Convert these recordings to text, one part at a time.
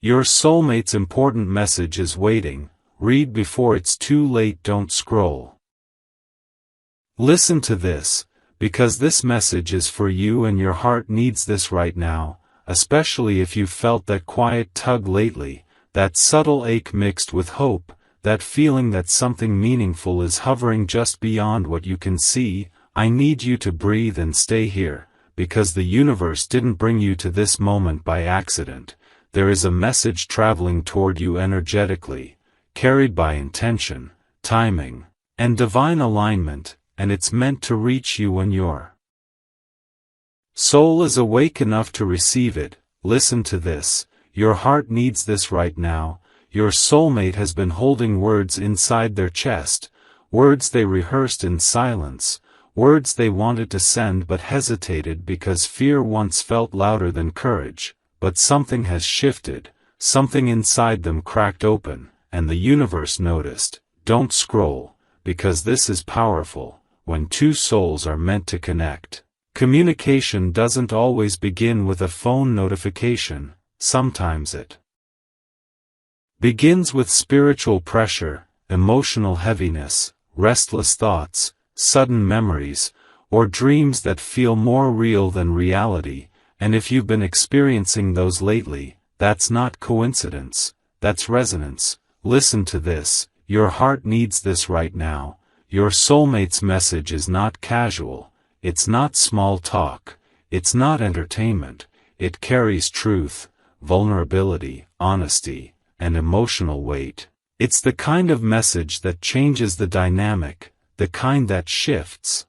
Your soulmate's important message is waiting. Read before it's too late. Don't scroll. Listen to this, because this message is for you and your heart needs this right now, especially if you've felt that quiet tug lately, that subtle ache mixed with hope, that feeling that something meaningful is hovering just beyond what you can see. I need you to breathe and stay here, because the universe didn't bring you to this moment by accident. There is a message traveling toward you energetically, carried by intention, timing, and divine alignment, and it's meant to reach you when your soul is awake enough to receive it. Listen to this. Your heart needs this right now. Your soulmate has been holding words inside their chest, words they rehearsed in silence, words they wanted to send but hesitated because fear once felt louder than courage. But something has shifted, something inside them cracked open, and the universe noticed. Don't scroll, because this is powerful. When two souls are meant to connect, communication doesn't always begin with a phone notification. Sometimes it begins with spiritual pressure, emotional heaviness, restless thoughts, sudden memories, or dreams that feel more real than reality. And if you've been experiencing those lately, that's not coincidence, that's resonance. Listen to this. Your heart needs this right now. Your soulmate's message is not casual, it's not small talk, it's not entertainment. It carries truth, vulnerability, honesty, and emotional weight. It's the kind of message that changes the dynamic, the kind that shifts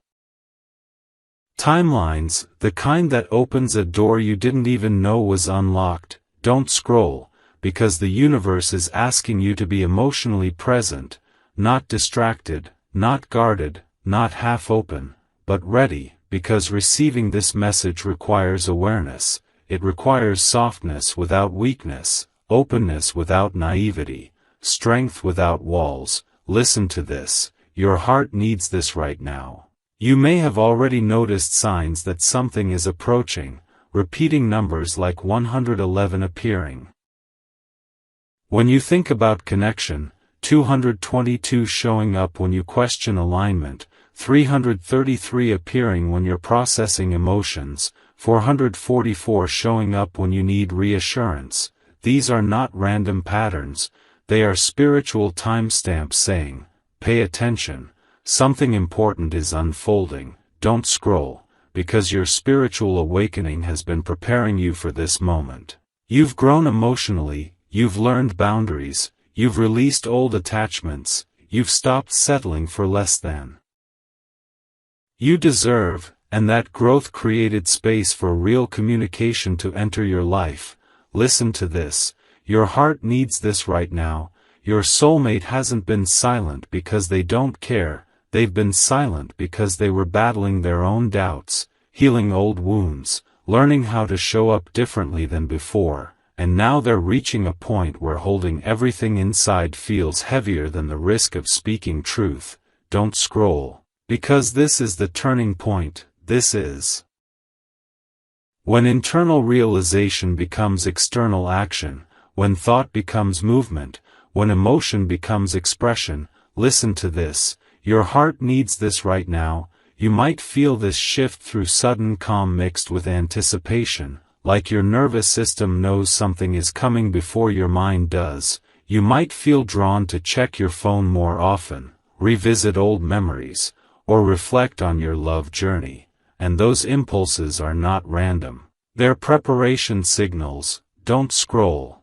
timelines, the kind that opens a door you didn't even know was unlocked. Don't scroll, because the universe is asking you to be emotionally present, not distracted, not guarded, not half open, but ready, because receiving this message requires awareness. It requires softness without weakness, openness without naivety, strength without walls. Listen to this. Your heart needs this right now. You may have already noticed signs that something is approaching, repeating numbers like 111 appearing. When you think about connection, 222 showing up when you question alignment, 333 appearing when you're processing emotions, 444 showing up when you need reassurance. These are not random patterns, they are spiritual timestamps saying, pay attention. Something important is unfolding. Don't scroll, because your spiritual awakening has been preparing you for this moment. You've grown emotionally, you've learned boundaries, you've released old attachments, you've stopped settling for less than you deserve, and that growth created space for real communication to enter your life. Listen to this. Your heart needs this right now. Your soulmate hasn't been silent because they don't care. They've been silent because they were battling their own doubts, healing old wounds, learning how to show up differently than before, and now they're reaching a point where holding everything inside feels heavier than the risk of speaking truth. Don't scroll, because this is the turning point. This is when internal realization becomes external action, when thought becomes movement, when emotion becomes expression. Listen to this. Your heart needs this right now. You might feel this shift through sudden calm mixed with anticipation, like your nervous system knows something is coming before your mind does. You might feel drawn to check your phone more often, revisit old memories, or reflect on your love journey. And those impulses are not random. They're preparation signals. Don't scroll,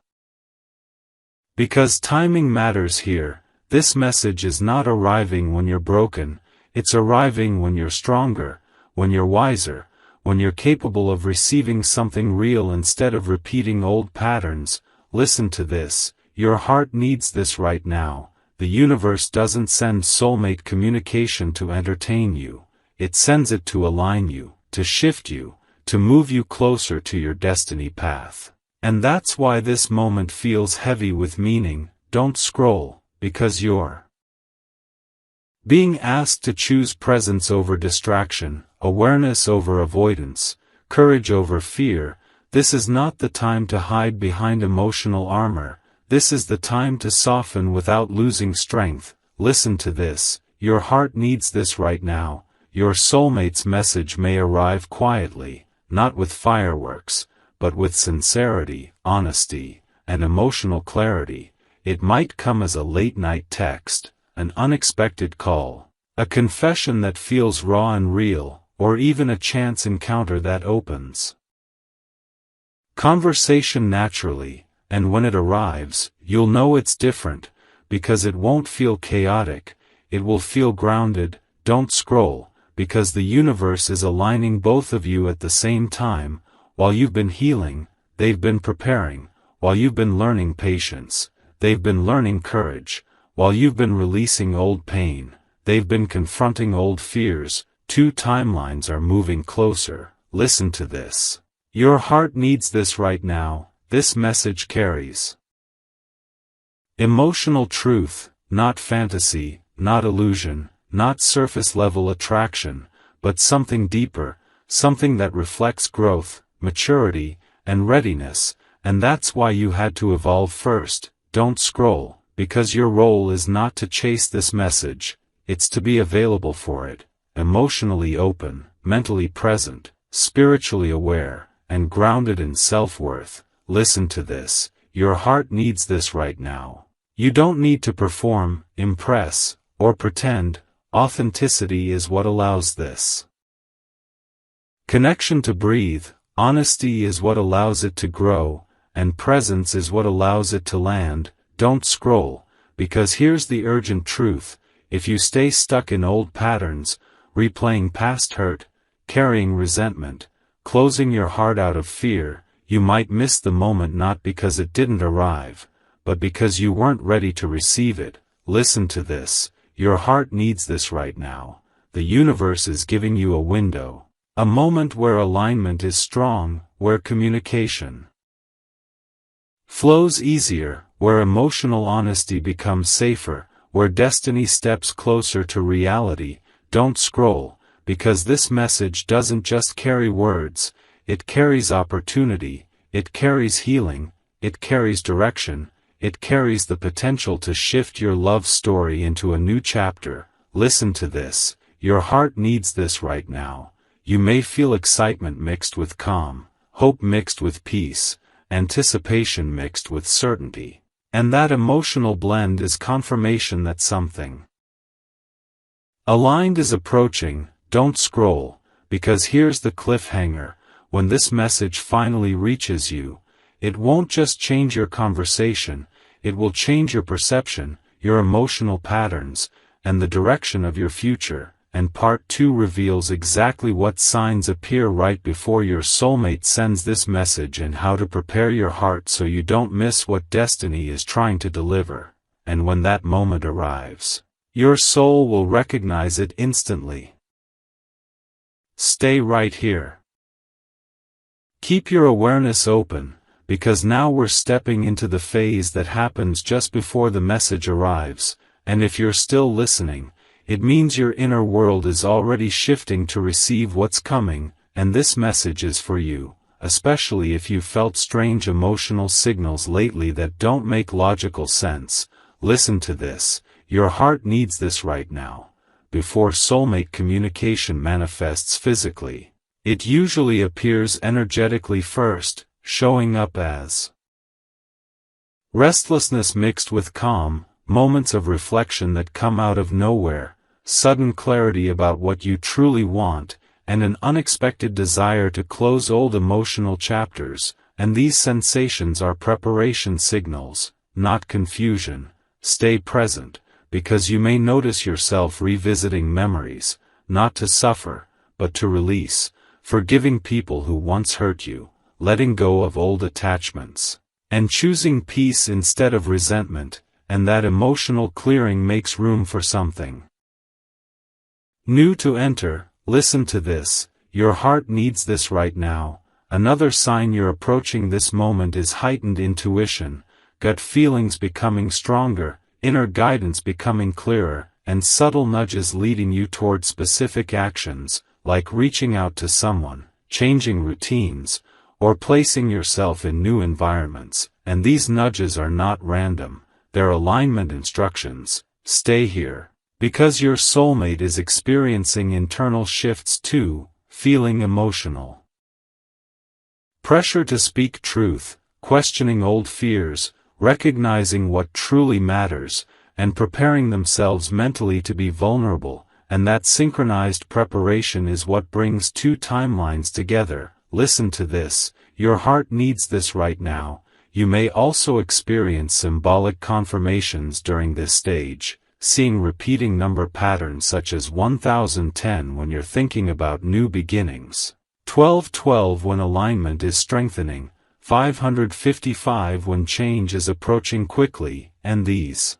because timing matters here. This message is not arriving when you're broken, it's arriving when you're stronger, when you're wiser, when you're capable of receiving something real instead of repeating old patterns. Listen to this. Your heart needs this right now. The universe doesn't send soulmate communication to entertain you. It sends it to align you, to shift you, to move you closer to your destiny path. And that's why this moment feels heavy with meaning. Don't scroll, because you're being asked to choose presence over distraction, awareness over avoidance, courage over fear. This is not the time to hide behind emotional armor, this is the time to soften without losing strength. Listen to this, your heart needs this right now. Your soulmate's message may arrive quietly, not with fireworks, but with sincerity, honesty, and emotional clarity. It might come as a late-night text, an unexpected call, a confession that feels raw and real, or even a chance encounter that opens conversation naturally, and when it arrives, you'll know it's different, because it won't feel chaotic, it will feel grounded. Don't scroll, because the universe is aligning both of you at the same time. While you've been healing, they've been preparing. While you've been learning patience, they've been learning courage. While you've been releasing old pain, they've been confronting old fears. Two timelines are moving closer. Listen to this. Your heart needs this right now. This message carries emotional truth, not fantasy, not illusion, not surface-level attraction, but something deeper, something that reflects growth, maturity, and readiness, and that's why you had to evolve first. Don't scroll, because your role is not to chase this message, it's to be available for it, emotionally open, mentally present, spiritually aware, and grounded in self-worth. Listen to this, your heart needs this right now. You don't need to perform, impress, or pretend. Authenticity is what allows this connection to breathe, honesty is what allows it to grow, and presence is what allows it to land. Don't scroll, because here's the urgent truth. If you stay stuck in old patterns, replaying past hurt, carrying resentment, closing your heart out of fear, you might miss the moment, not because it didn't arrive, but because you weren't ready to receive it. Listen to this, your heart needs this right now. The universe is giving you a window, a moment where alignment is strong, where communication flows easier, where emotional honesty becomes safer, where destiny steps closer to reality. Don't scroll, because this message doesn't just carry words, it carries opportunity, it carries healing, it carries direction, it carries the potential to shift your love story into a new chapter. Listen to this, your heart needs this right now. You may feel excitement mixed with calm, hope mixed with peace, anticipation mixed with certainty. And that emotional blend is confirmation that something aligned is approaching. Don't scroll, because here's the cliffhanger. When this message finally reaches you, it won't just change your conversation, it will change your perception, your emotional patterns, and the direction of your future. And part 2 reveals exactly what signs appear right before your soulmate sends this message and how to prepare your heart so you don't miss what destiny is trying to deliver. And when that moment arrives, your soul will recognize it instantly. Stay right here. Keep your awareness open, because now we're stepping into the phase that happens just before the message arrives, and if you're still listening, it means your inner world is already shifting to receive what's coming, and this message is for you, especially if you've felt strange emotional signals lately that don't make logical sense. Listen to this, your heart needs this right now. Before soulmate communication manifests physically, it usually appears energetically first, showing up as restlessness mixed with calm, moments of reflection that come out of nowhere, sudden clarity about what you truly want, and an unexpected desire to close old emotional chapters. And these sensations are preparation signals, not confusion. Stay present, because you may notice yourself revisiting memories, not to suffer, but to release, forgiving people who once hurt you, letting go of old attachments, and choosing peace instead of resentment. And that emotional clearing makes room for something new to enter. Listen to this, your heart needs this right now. Another sign you're approaching this moment is heightened intuition, gut feelings becoming stronger, inner guidance becoming clearer, and subtle nudges leading you toward specific actions, like reaching out to someone, changing routines, or placing yourself in new environments, and these nudges are not random, they're alignment instructions. Stay here, because your soulmate is experiencing internal shifts too, feeling emotional pressure to speak truth, questioning old fears, recognizing what truly matters, and preparing themselves mentally to be vulnerable, and that synchronized preparation is what brings two timelines together. Listen to this, your heart needs this right now. You may also experience symbolic confirmations during this stage, seeing repeating number patterns such as 1010 when you're thinking about new beginnings, 1212 when alignment is strengthening, 555 when change is approaching quickly, and these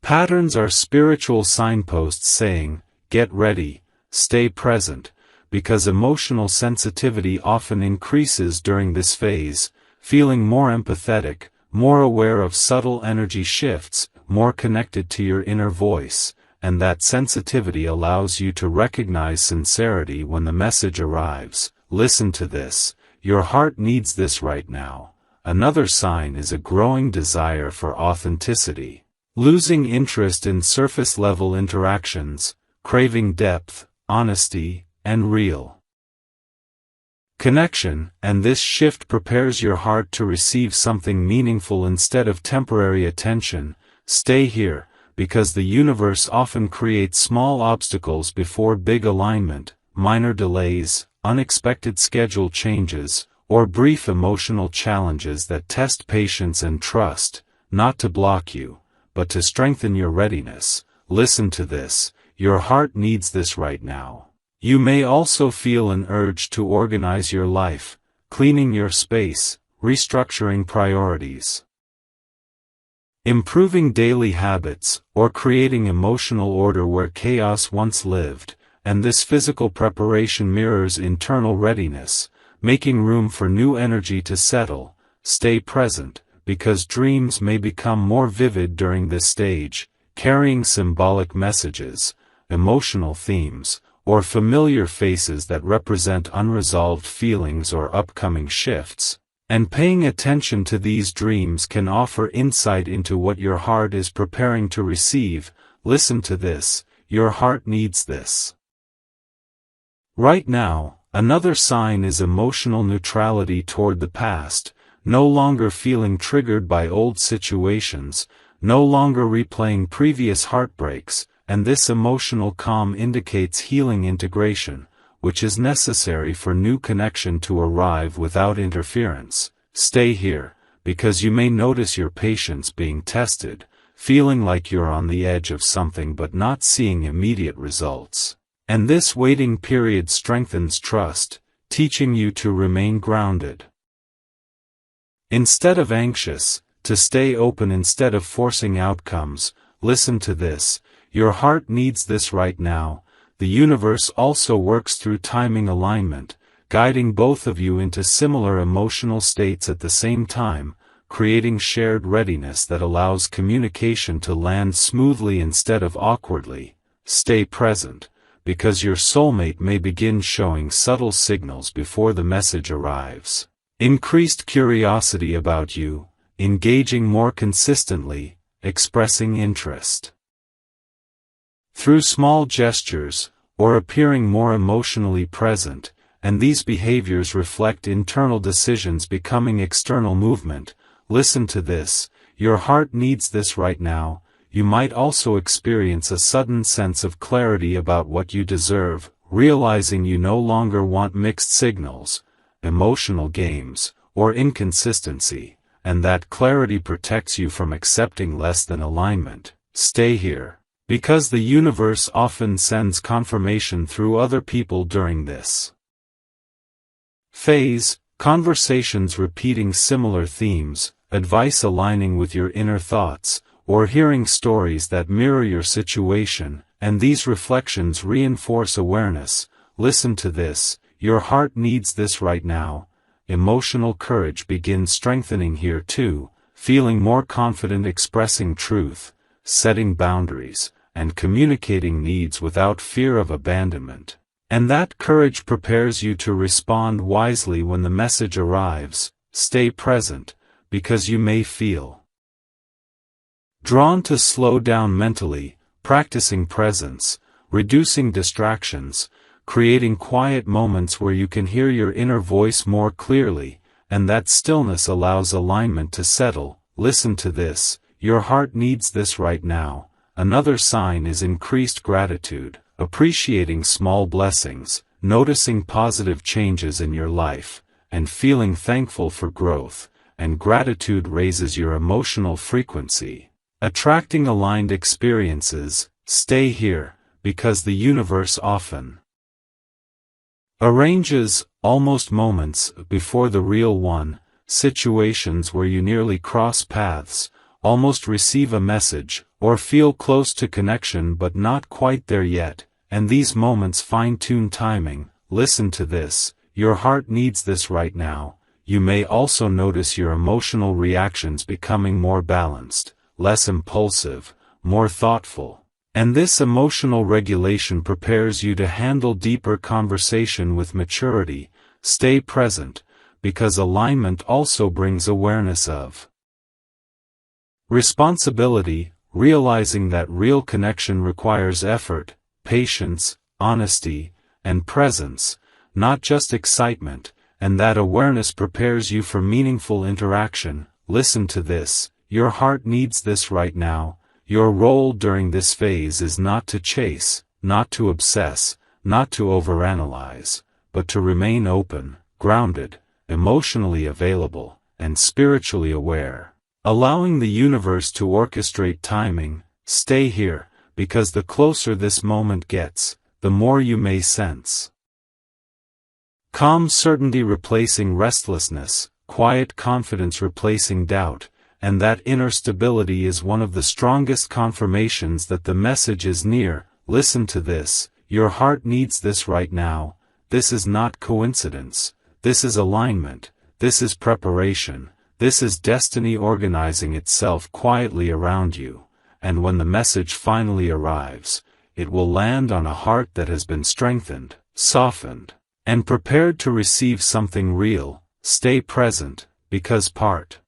patterns are spiritual signposts saying, get ready, stay present, because emotional sensitivity often increases during this phase, feeling more empathetic, more aware of subtle energy shifts, more connected to your inner voice, and that sensitivity allows you to recognize sincerity when the message arrives. Listen to this, your heart needs this right now. Another sign is a growing desire for authenticity. Losing interest in surface-level interactions, craving depth, honesty, and real connection, and this shift prepares your heart to receive something meaningful instead of temporary attention. Stay here, because the universe often creates small obstacles before big alignment, minor delays, unexpected schedule changes, or brief emotional challenges that test patience and trust, not to block you, but to strengthen your readiness. Listen to this, your heart needs this right now. You may also feel an urge to organize your life, cleaning your space, restructuring priorities, improving daily habits, or creating emotional order where chaos once lived, and this physical preparation mirrors internal readiness, making room for new energy to settle. Stay present, because dreams may become more vivid during this stage, carrying symbolic messages, emotional themes, or familiar faces that represent unresolved feelings or upcoming shifts, and paying attention to these dreams can offer insight into what your heart is preparing to receive. Listen to this, your heart needs this right now. Another sign is emotional neutrality toward the past, no longer feeling triggered by old situations, no longer replaying previous heartbreaks, and this emotional calm indicates healing integration, which is necessary for new connection to arrive without interference. Stay here, because you may notice your patience being tested, feeling like you're on the edge of something but not seeing immediate results. And this waiting period strengthens trust, teaching you to remain grounded instead of anxious, to stay open instead of forcing outcomes. Listen to this, your heart needs this right now. The universe also works through timing alignment, guiding both of you into similar emotional states at the same time, creating shared readiness that allows communication to land smoothly instead of awkwardly. Stay present, because your soulmate may begin showing subtle signals before the message arrives. Increased curiosity about you, engaging more consistently, expressing interest through small gestures, or appearing more emotionally present, and these behaviors reflect internal decisions becoming external movement. Listen to this, your heart needs this right now. You might also experience a sudden sense of clarity about what you deserve, realizing you no longer want mixed signals, emotional games, or inconsistency, and that clarity protects you from accepting less than alignment. Stay here, because the universe often sends confirmation through other people during this phase, conversations repeating similar themes, advice aligning with your inner thoughts, or hearing stories that mirror your situation, and these reflections reinforce awareness. Listen to this, your heart needs this right now. Emotional courage begins strengthening here too, feeling more confident expressing truth, setting boundaries, and communicating needs without fear of abandonment. And that courage prepares you to respond wisely when the message arrives. Stay present, because you may feel drawn to slow down mentally, practicing presence, reducing distractions, creating quiet moments where you can hear your inner voice more clearly, and that stillness allows alignment to settle. Listen to this, your heart needs this right now. Another sign is increased gratitude, appreciating small blessings, noticing positive changes in your life, and feeling thankful for growth, and gratitude raises your emotional frequency, attracting aligned experiences. Stay here, because the universe often arranges, almost moments before the real one, situations where you nearly cross paths, almost receive a message, or feel close to connection but not quite there yet, and these moments fine-tune timing. Listen to this, your heart needs this right now. You may also notice your emotional reactions becoming more balanced, less impulsive, more thoughtful. And this emotional regulation prepares you to handle deeper conversation with maturity. Stay present, because alignment also brings awareness of responsibility, realizing that real connection requires effort, patience, honesty, and presence, not just excitement, and that awareness prepares you for meaningful interaction. Listen to this, your heart needs this right now. Your role during this phase is not to chase, not to obsess, not to overanalyze, but to remain open, grounded, emotionally available, and spiritually aware, allowing the universe to orchestrate timing. Stay here, because the closer this moment gets, the more you may sense calm certainty replacing restlessness, quiet confidence replacing doubt, and that inner stability is one of the strongest confirmations that the message is near. Listen to this, your heart needs this right now. This is not coincidence, this is alignment, this is preparation, this is destiny organizing itself quietly around you, and when the message finally arrives, it will land on a heart that has been strengthened, softened, and prepared to receive something real. Stay present, because Part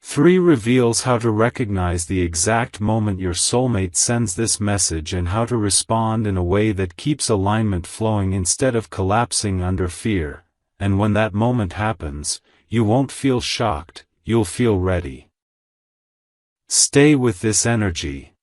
3 reveals how to recognize the exact moment your soulmate sends this message and how to respond in a way that keeps alignment flowing instead of collapsing under fear. And when that moment happens, you won't feel shocked, you'll feel ready. Stay with this energy.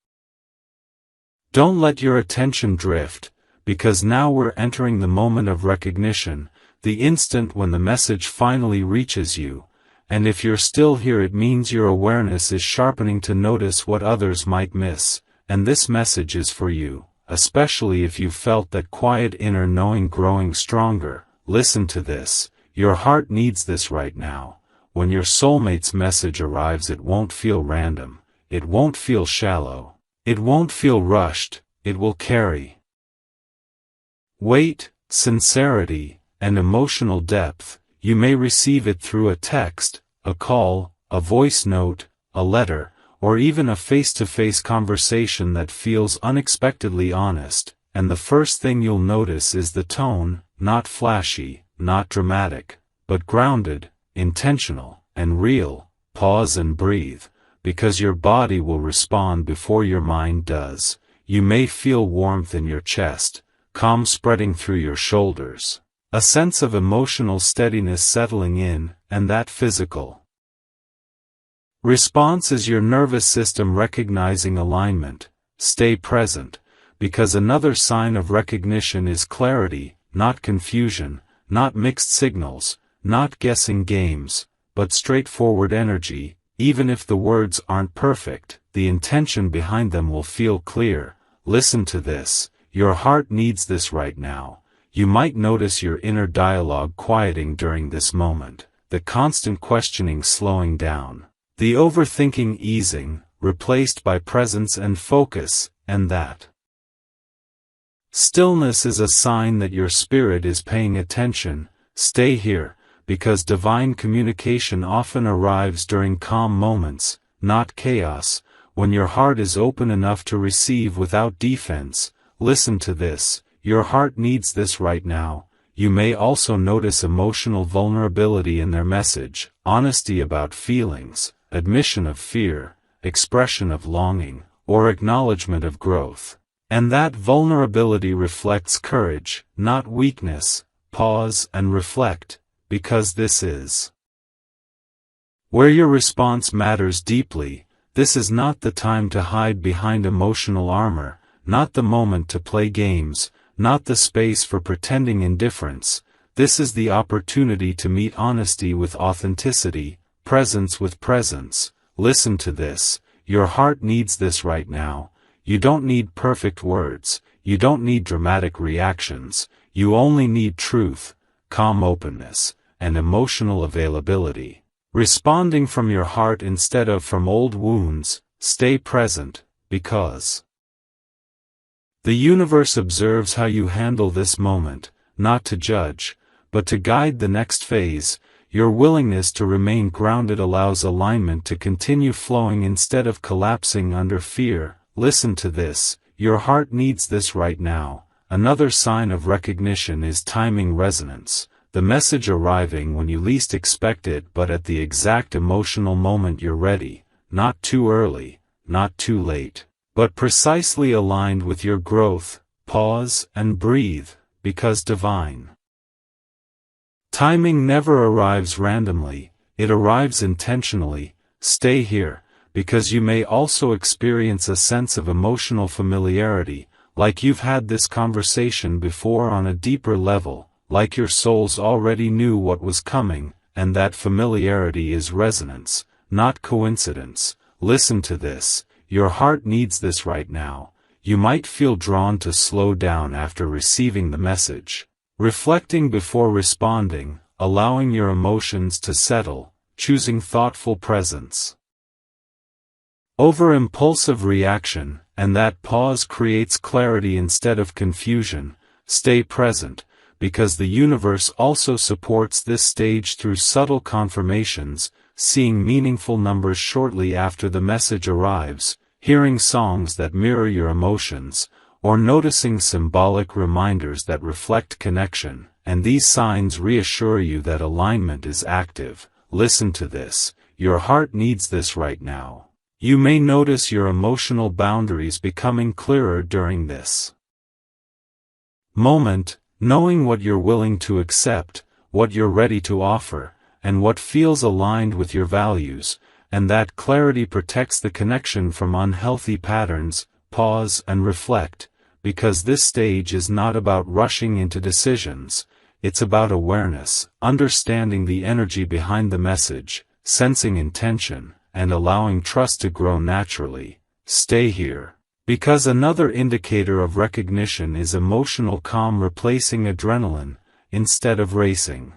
Don't let your attention drift, because now we're entering the moment of recognition, the instant when the message finally reaches you. And if you're still here, it means your awareness is sharpening to notice what others might miss, and this message is for you, especially if you felt that quiet inner knowing growing stronger. Listen to this, your heart needs this right now. When your soulmate's message arrives, it won't feel random, it won't feel shallow, it won't feel rushed, it will carry weight, sincerity, and emotional depth. You may receive it through a text, a call, a voice note, a letter, or even a face-to-face conversation that feels unexpectedly honest, and the first thing you'll notice is the tone, not flashy, not dramatic, but grounded, intentional, and real. Pause and breathe, because your body will respond before your mind does. You may feel warmth in your chest, calm spreading through your shoulders, a sense of emotional steadiness settling in, and that physical response is your nervous system recognizing alignment. Stay present, because another sign of recognition is clarity, not confusion, not mixed signals, not guessing games, but straightforward energy. Even if the words aren't perfect, the intention behind them will feel clear. Listen to this, your heart needs this right now. You might notice your inner dialogue quieting during this moment, the constant questioning slowing down, the overthinking easing, replaced by presence and focus, and that stillness is a sign that your spirit is paying attention. Stay here, because divine communication often arrives during calm moments, not chaos, when your heart is open enough to receive without defense. Listen to this, your heart needs this right now. You may also notice emotional vulnerability in their message, honesty about feelings, admission of fear, expression of longing, or acknowledgement of growth. And that vulnerability reflects courage, not weakness. Pause and reflect, because this is where your response matters deeply. This is not the time to hide behind emotional armor, not the moment to play games, not the space for pretending indifference. This is the opportunity to meet honesty with authenticity, presence with presence. Listen to this. Your heart needs this right now. You don't need perfect words. You don't need dramatic reactions. You only need truth, calm openness, and emotional availability. Responding from your heart instead of from old wounds. Stay present, because the universe observes how you handle this moment, not to judge, but to guide the next phase. Your willingness to remain grounded allows alignment to continue flowing instead of collapsing under fear. Listen to this. Your heart needs this right now. Another sign of recognition is timing resonance, the message arriving when you least expect it but at the exact emotional moment you're ready, not too early, not too late, but precisely aligned with your growth. Pause and breathe, because divine timing never arrives randomly, it arrives intentionally. Stay here, because you may also experience a sense of emotional familiarity, like you've had this conversation before on a deeper level, like your souls already knew what was coming, and that familiarity is resonance, not coincidence. Listen to this. Your heart needs this right now. You might feel drawn to slow down after receiving the message. Reflecting before responding, allowing your emotions to settle, choosing thoughtful presence over impulsive reaction, and that pause creates clarity instead of confusion. Stay present, because the universe also supports this stage through subtle confirmations, seeing meaningful numbers shortly after the message arrives, hearing songs that mirror your emotions, or noticing symbolic reminders that reflect connection, and these signs reassure you that alignment is active. Listen to this. Your heart needs this right now. You may notice your emotional boundaries becoming clearer during this moment, knowing what you're willing to accept, what you're ready to offer, and what feels aligned with your values, and that clarity protects the connection from unhealthy patterns. Pause and reflect, because this stage is not about rushing into decisions, it's about awareness, understanding the energy behind the message, sensing intention, and allowing trust to grow naturally. Stay here, because another indicator of recognition is emotional calm replacing adrenaline, instead of racing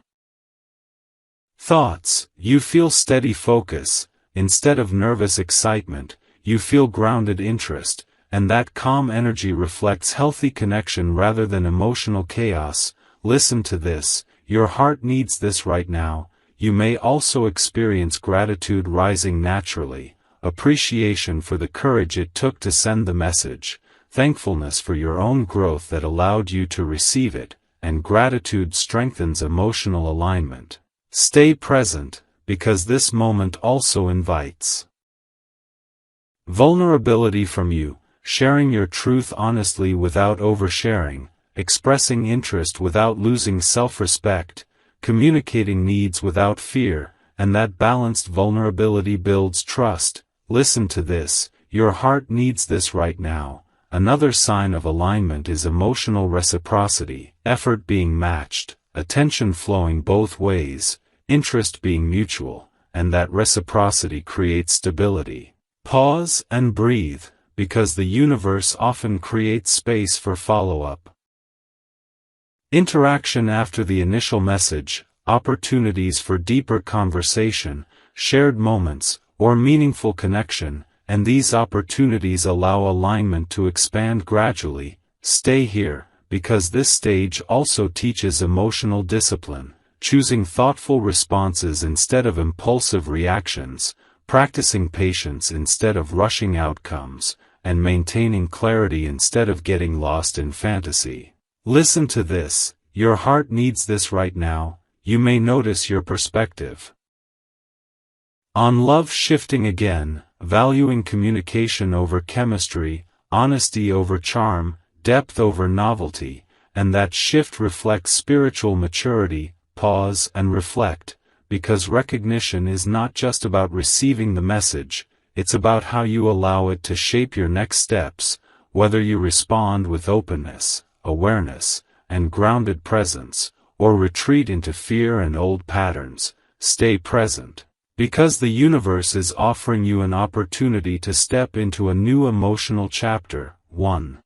thoughts. You feel steady focus, instead of nervous excitement. You feel grounded interest, and that calm energy reflects healthy connection rather than emotional chaos. Listen to this. Your heart needs this right now. You may also experience gratitude rising naturally, appreciation for the courage it took to send the message, thankfulness for your own growth that allowed you to receive it, and gratitude strengthens emotional alignment. Stay present, because this moment also invites vulnerability from you, sharing your truth honestly without oversharing, expressing interest without losing self-respect, communicating needs without fear, and that balanced vulnerability builds trust. Listen to this. Your heart needs this right now. Another sign of alignment is emotional reciprocity, effort being matched, attention flowing both ways, interest being mutual, and that reciprocity creates stability. Pause and breathe, because the universe often creates space for follow-up interaction after the initial message, opportunities for deeper conversation, shared moments, or meaningful connection, and these opportunities allow alignment to expand gradually. Stay here, because this stage also teaches emotional discipline, choosing thoughtful responses instead of impulsive reactions, practicing patience instead of rushing outcomes, and maintaining clarity instead of getting lost in fantasy. Listen to this, your heart needs this right now, you may notice your perspective. On love shifting again, valuing communication over chemistry, honesty over charm, depth over novelty, and that shift reflects spiritual maturity. Pause and reflect, because recognition is not just about receiving the message, it's about how you allow it to shape your next steps, whether you respond with openness, awareness, and grounded presence, or retreat into fear and old patterns. Stay present, because the universe is offering you an opportunity to step into a new emotional chapter. 1.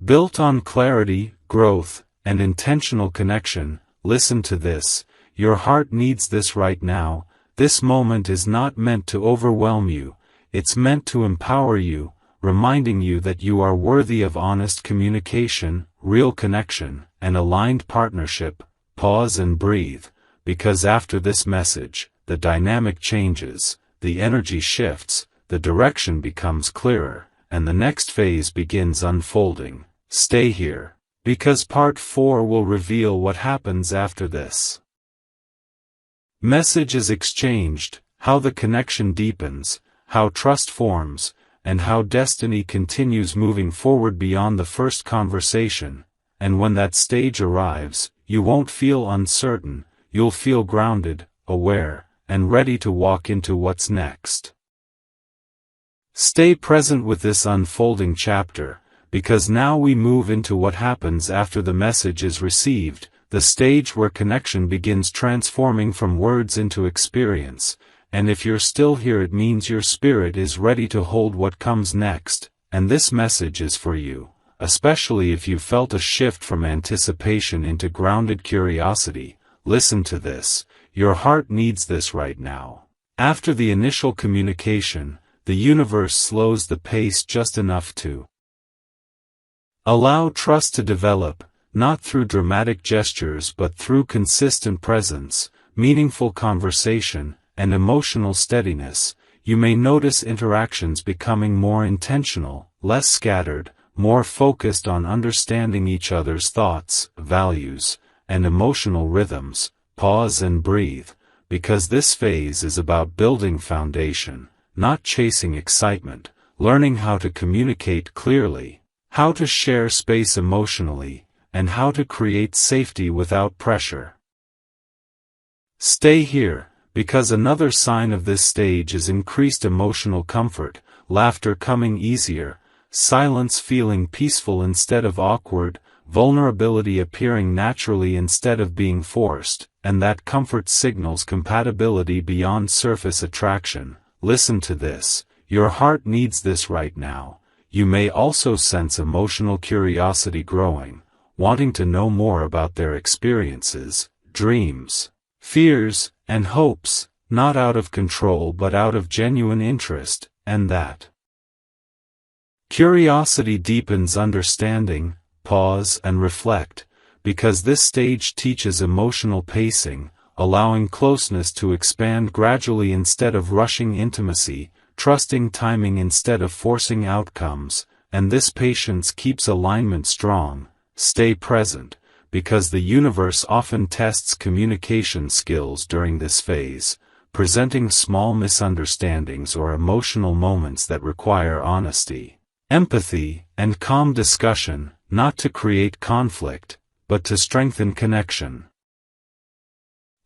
Built on clarity, growth, and intentional connection. Listen to this, your heart needs this right now. This moment is not meant to overwhelm you, it's meant to empower you, reminding you that you are worthy of honest communication, real connection, and aligned partnership. Pause and breathe, because after this message, the dynamic changes, the energy shifts, the direction becomes clearer, and the next phase begins unfolding. Stay here, because part 4 will reveal what happens after this. Message is exchanged, how the connection deepens, how trust forms, and how destiny continues moving forward beyond the first conversation. And when that stage arrives, you won't feel uncertain, you'll feel grounded, aware, and ready to walk into what's next. Stay present with this unfolding chapter, because now we move into what happens after the message is received, the stage where connection begins transforming from words into experience. And if you're still here, it means your spirit is ready to hold what comes next, and this message is for you, especially if you felt a shift from anticipation into grounded curiosity. Listen to this, your heart needs this right now. After the initial communication, the universe slows the pace just enough to allow trust to develop, not through dramatic gestures but through consistent presence, meaningful conversation, and emotional steadiness. You may notice interactions becoming more intentional, less scattered, more focused on understanding each other's thoughts, values, and emotional rhythms. Pause and breathe, because this phase is about building foundation, not chasing excitement, learning how to communicate clearly, how to share space emotionally, and how to create safety without pressure. Stay here, because another sign of this stage is increased emotional comfort, laughter coming easier, silence feeling peaceful instead of awkward, vulnerability appearing naturally instead of being forced, and that comfort signals compatibility beyond surface attraction. Listen to this, your heart needs this right now. You may also sense emotional curiosity growing, wanting to know more about their experiences, dreams, fears, and hopes, not out of control but out of genuine interest, and that curiosity deepens understanding. Pause and reflect, because this stage teaches emotional pacing, allowing closeness to expand gradually instead of rushing intimacy, trusting timing instead of forcing outcomes, and this patience keeps alignment strong. Stay present, because the universe often tests communication skills during this phase, presenting small misunderstandings or emotional moments that require honesty, empathy, and calm discussion, not to create conflict, but to strengthen connection.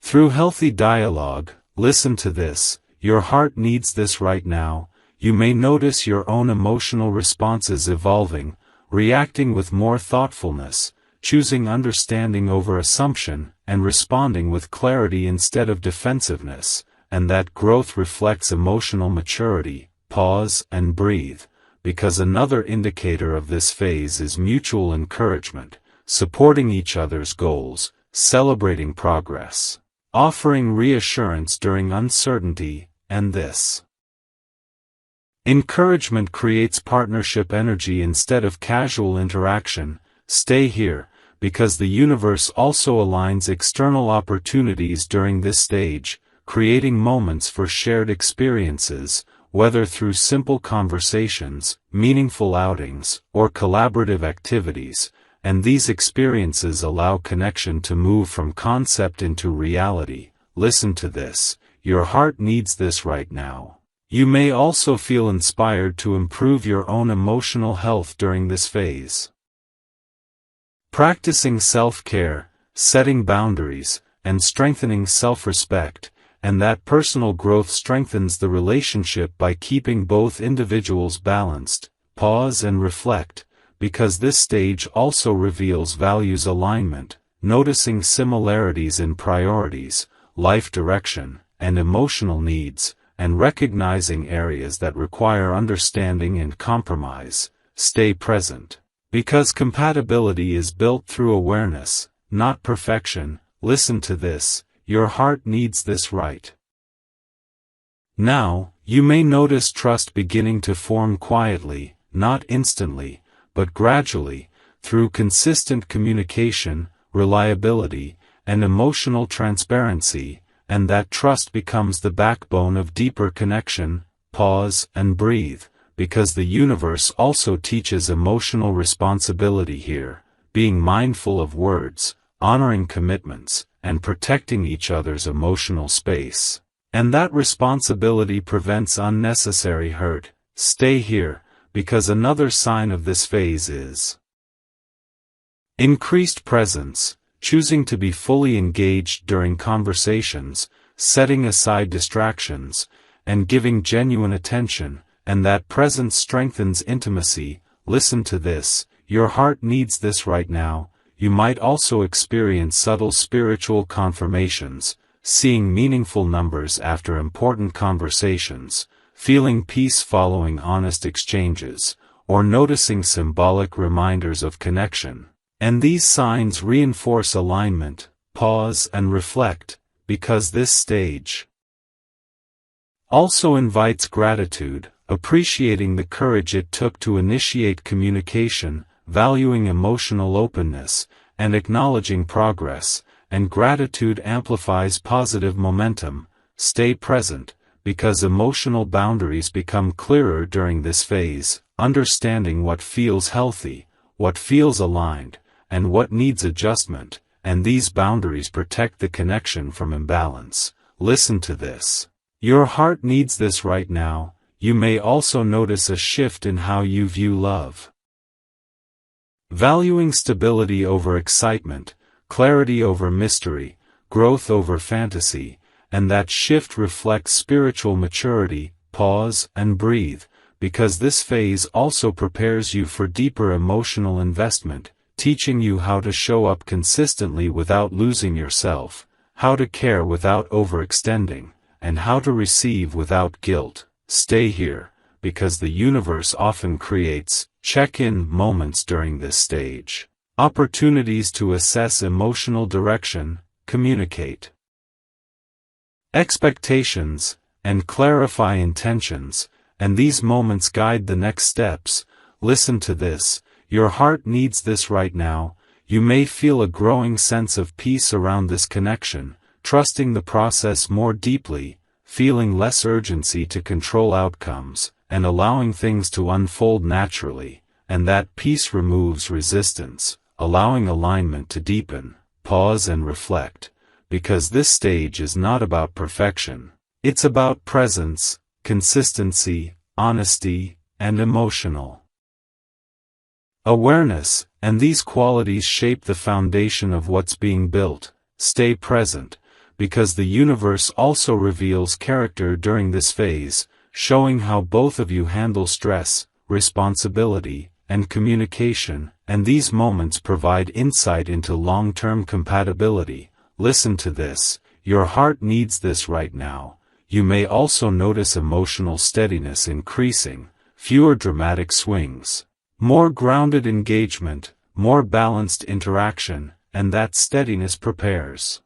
Through healthy dialogue, listen to this, your heart needs this right now. You may notice your own emotional responses evolving, reacting with more thoughtfulness, choosing understanding over assumption, and responding with clarity instead of defensiveness, and that growth reflects emotional maturity. Pause and breathe, because another indicator of this phase is mutual encouragement, supporting each other's goals, celebrating progress, offering reassurance during uncertainty, and this encouragement creates partnership energy instead of casual interaction. Stay here, because the universe also aligns external opportunities during this stage, creating moments for shared experiences, whether through simple conversations, meaningful outings, or collaborative activities, and these experiences allow connection to move from concept into reality. Listen to this. Your heart needs this right now. You may also feel inspired to improve your own emotional health during this phase. Practicing self-care, setting boundaries, and strengthening self-respect, and that personal growth strengthens the relationship by keeping both individuals balanced. Pause and reflect, because this stage also reveals values alignment, noticing similarities in priorities, life direction, and emotional needs, and recognizing areas that require understanding and compromise. Stay present. Because compatibility is built through awareness, not perfection. Listen to this. Your heart needs this right now. You may notice trust beginning to form quietly, not instantly, but gradually, through consistent communication, reliability, and emotional transparency, and that trust becomes the backbone of deeper connection. Pause and breathe, because the universe also teaches emotional responsibility here, being mindful of words, honoring commitments, and protecting each other's emotional space. And that responsibility prevents unnecessary hurt. Stay here, because another sign of this phase is increased presence, choosing to be fully engaged during conversations, setting aside distractions, and giving genuine attention, and that presence strengthens intimacy. Listen to this. Your heart needs this right now. You might also experience subtle spiritual confirmations, seeing meaningful numbers after important conversations, feeling peace following honest exchanges, or noticing symbolic reminders of connection. And these signs reinforce alignment. Pause and reflect, because this stage also invites gratitude, appreciating the courage it took to initiate communication, valuing emotional openness, and acknowledging progress, and gratitude amplifies positive momentum. Stay present, because emotional boundaries become clearer during this phase, understanding what feels healthy, what feels aligned, and what needs adjustment, and these boundaries protect the connection from imbalance. Listen to this. Your heart needs this right now. You may also notice a shift in how you view love. Valuing stability over excitement, clarity over mystery, growth over fantasy, and that shift reflects spiritual maturity. Pause and breathe, because this phase also prepares you for deeper emotional investment, teaching you how to show up consistently without losing yourself, how to care without overextending, and how to receive without guilt. Stay here, because the universe often creates check-in moments during this stage, opportunities to assess emotional direction, communicate expectations, and clarify intentions, and these moments guide the next steps. Listen to this. Your heart needs this right now. You may feel a growing sense of peace around this connection, trusting the process more deeply, feeling less urgency to control outcomes, and allowing things to unfold naturally, and that peace removes resistance, allowing alignment to deepen. Pause and reflect, because this stage is not about perfection. It's about presence, consistency, honesty, and emotional awareness, and these qualities shape the foundation of what's being built. Stay present, because the universe also reveals character during this phase, showing how both of you handle stress, responsibility, and communication, and these moments provide insight into long-term compatibility. Listen to this. Your heart needs this right now. You may also notice emotional steadiness increasing, fewer dramatic swings, more grounded engagement, more balanced interaction, and that steadiness prepares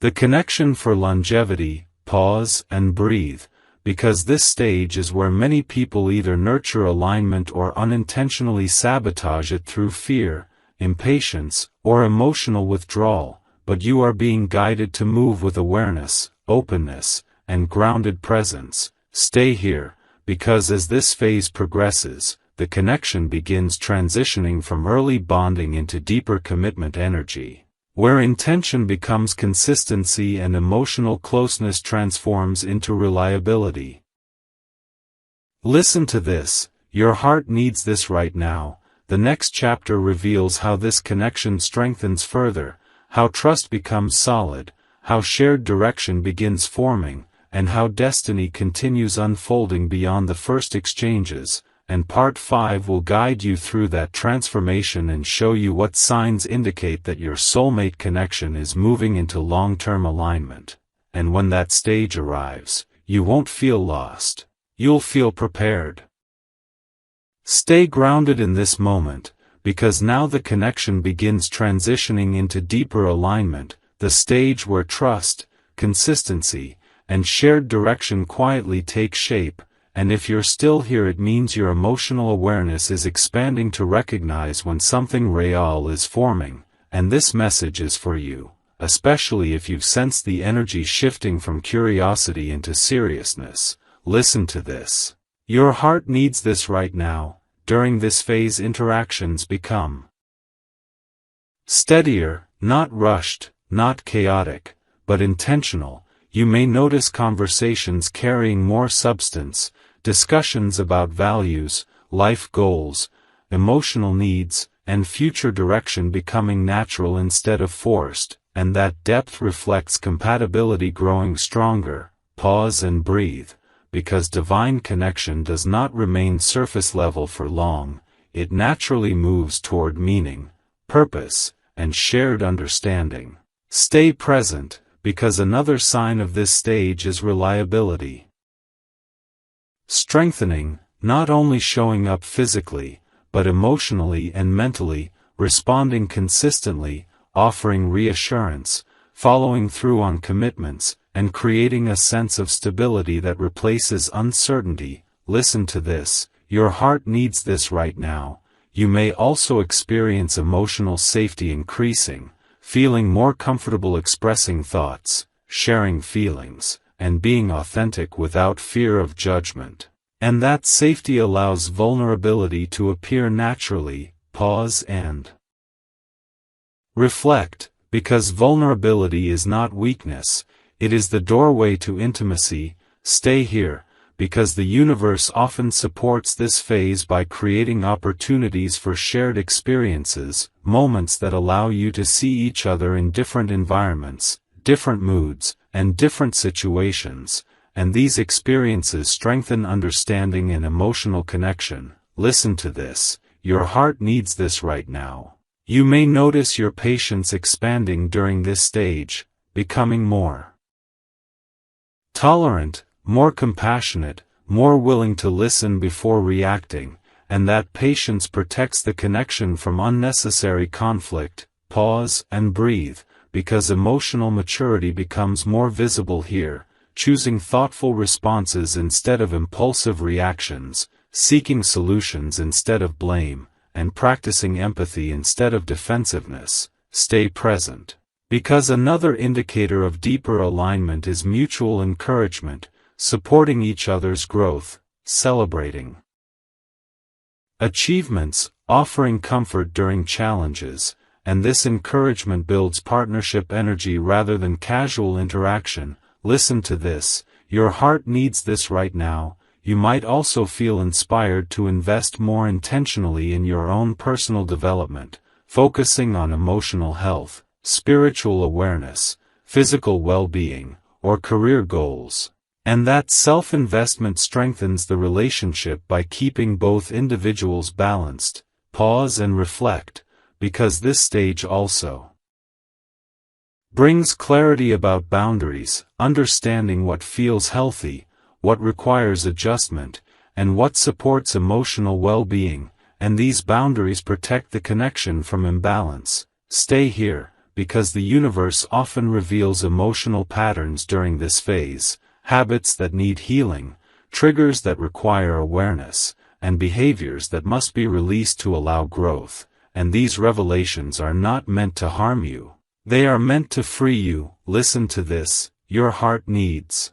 the connection for longevity. Pause and breathe, because this stage is where many people either nurture alignment or unintentionally sabotage it through fear, impatience, or emotional withdrawal, but you are being guided to move with awareness, openness, and grounded presence. Stay here, because as this phase progresses, the connection begins transitioning from early bonding into deeper commitment energy, where intention becomes consistency and emotional closeness transforms into reliability. Listen to this, your heart needs this right now. The next chapter reveals how this connection strengthens further, how trust becomes solid, how shared direction begins forming, and how destiny continues unfolding beyond the first exchanges, and Part 5 will guide you through that transformation and show you what signs indicate that your soulmate connection is moving into long-term alignment. And when that stage arrives, you won't feel lost. You'll feel prepared. Stay grounded in this moment, because now the connection begins transitioning into deeper alignment, the stage where trust, consistency, and shared direction quietly take shape. And if you're still here, it means your emotional awareness is expanding to recognize when something real is forming, and this message is for you, especially if you've sensed the energy shifting from curiosity into seriousness. Listen to this. Your heart needs this right now. During this phase, interactions become steadier, not rushed, not chaotic, but intentional. You may notice conversations carrying more substance, discussions about values, life goals, emotional needs, and future direction becoming natural instead of forced, and that depth reflects compatibility growing stronger. Pause and breathe, because divine connection does not remain surface level for long, it naturally moves toward meaning, purpose, and shared understanding. Stay present, because another sign of this stage is reliability. Strengthening, not only showing up physically, but emotionally and mentally, responding consistently, offering reassurance, following through on commitments, and creating a sense of stability that replaces uncertainty. Listen to this, your heart needs this right now. You may also experience emotional safety increasing, feeling more comfortable expressing thoughts, sharing feelings, and being authentic without fear of judgment. And that safety allows vulnerability to appear naturally. Pause and reflect, because vulnerability is not weakness, it is the doorway to intimacy. Stay here, because the universe often supports this phase by creating opportunities for shared experiences, moments that allow you to see each other in different environments, different moods, and different situations, and these experiences strengthen understanding and emotional connection. Listen to this, your heart needs this right now. You may notice your patience expanding during this stage, becoming more tolerant, more compassionate, more willing to listen before reacting, and that patience protects the connection from unnecessary conflict. Pause and breathe, because emotional maturity becomes more visible here, choosing thoughtful responses instead of impulsive reactions, seeking solutions instead of blame, and practicing empathy instead of defensiveness. Stay present, because another indicator of deeper alignment is mutual encouragement, supporting each other's growth, celebrating achievements, offering comfort during challenges, and this encouragement builds partnership energy rather than casual interaction. Listen to this, your heart needs this right now. You might also feel inspired to invest more intentionally in your own personal development, focusing on emotional health, spiritual awareness, physical well-being, or career goals. And that self-investment strengthens the relationship by keeping both individuals balanced. Pause and reflect, because this stage also brings clarity about boundaries, understanding what feels healthy, what requires adjustment, and what supports emotional well-being, and these boundaries protect the connection from imbalance. Stay here, because the universe often reveals emotional patterns during this phase, habits that need healing, triggers that require awareness, and behaviors that must be released to allow growth, and these revelations are not meant to harm you. They are meant to free you. Listen to this, your heart needs